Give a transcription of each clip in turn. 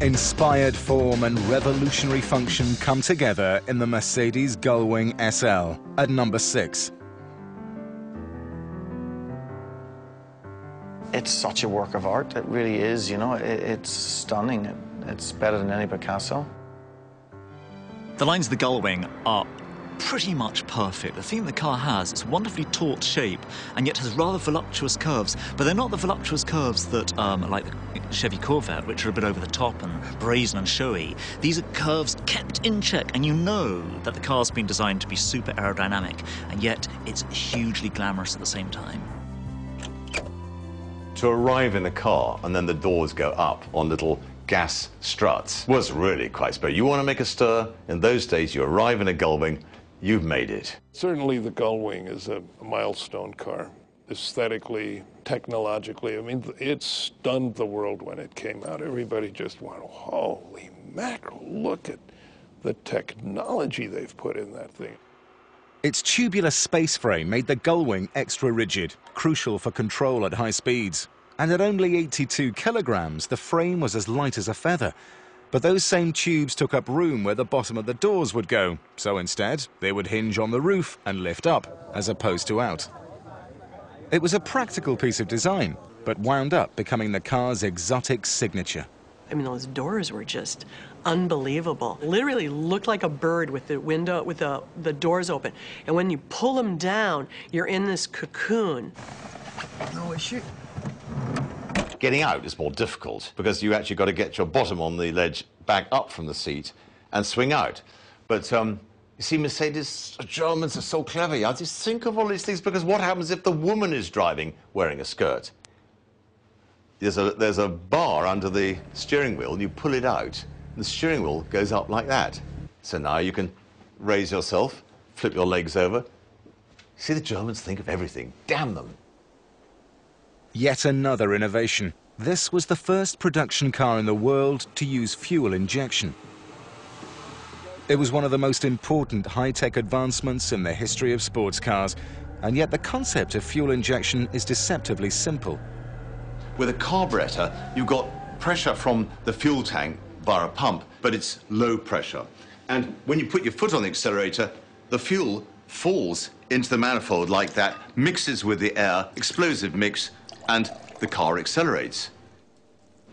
Inspired form and revolutionary function come together in the Mercedes Gullwing SL at number 6. It's such a work of art. It really is, you know. It's stunning. It's better than any Picasso. The lines of the Gullwing are pretty much perfect. The theme the car has is wonderfully taut shape and yet has rather voluptuous curves, but they're not the voluptuous curves that like the Chevy Corvette, which are a bit over the top and brazen and showy. These are curves kept in check, and you know that the car's been designed to be super aerodynamic, and yet it's hugely glamorous at the same time. To arrive in a car and then the doors go up on little gas struts was really quite special. You want to make a stir, in those days you arrive in a Gullwing, you've made it. Certainly the Gullwing is a milestone car, aesthetically, technologically. I mean, it stunned the world when it came out. Everybody just went, holy mackerel, look at the technology they've put in that thing. Its tubular space frame made the Gullwing extra rigid, crucial for control at high speeds. And at only 82 kilograms, the frame was as light as a feather. But those same tubes took up room where the bottom of the doors would go, so instead they would hinge on the roof and lift up, as opposed to out. It was a practical piece of design, but wound up becoming the car's exotic signature. I mean, those doors were just unbelievable. Literally looked like a bird with the window, with the doors open. And when you pull them down, you're in this cocoon. No issue. Getting out is more difficult because you actually got to get your bottom on the ledge back up from the seat and swing out. But you see, Mercedes, Germans are so clever. I just think of all these things, because what happens if the woman is driving wearing a skirt? There's a bar under the steering wheel, and you pull it out, and the steering wheel goes up like that. So now you can raise yourself, flip your legs over. See, the Germans think of everything. Damn them. Yet another innovation. This was the first production car in the world to use fuel injection. It was one of the most important high-tech advancements in the history of sports cars, and yet the concept of fuel injection is deceptively simple. With a carburetor, you've got pressure from the fuel tank via a pump, but it's low pressure. And when you put your foot on the accelerator, the fuel falls into the manifold like that, mixes with the air, explosive mix, and the car accelerates.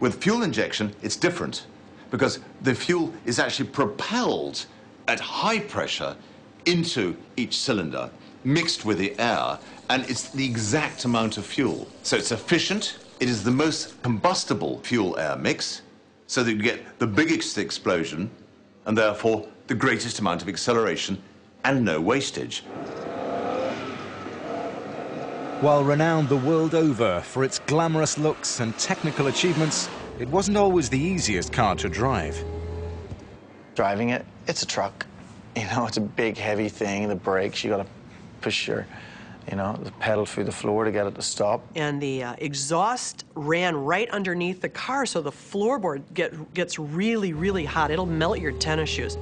With fuel injection, it's different, because the fuel is actually propelled at high pressure into each cylinder, mixed with the air, and it's the exact amount of fuel. So it's efficient, it is the most combustible fuel-air mix, so that you get the biggest explosion, and therefore the greatest amount of acceleration and no wastage. While renowned the world over for its glamorous looks and technical achievements, it wasn't always the easiest car to drive. Driving it, it's a truck. You know, it's a big, heavy thing. The brakes, you got to push your, the pedal through the floor to get it to stop. And the exhaust ran right underneath the car, so the floorboard gets really, really hot. It'll melt your tennis shoes.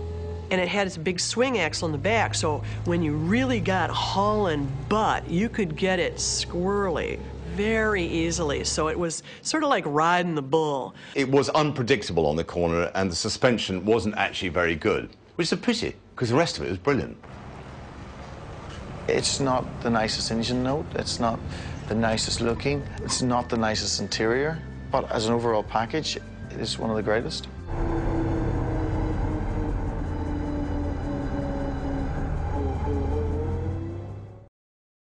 And it had its big swing axle in the back, so when you really got hauling butt, you could get it squirrely very easily. So it was sort of like riding the bull. It was unpredictable on the corner, and the suspension wasn't actually very good, which is a pity, because the rest of it was brilliant. It's not the nicest engine note, it's not the nicest looking, it's not the nicest interior, but as an overall package, it is one of the greatest.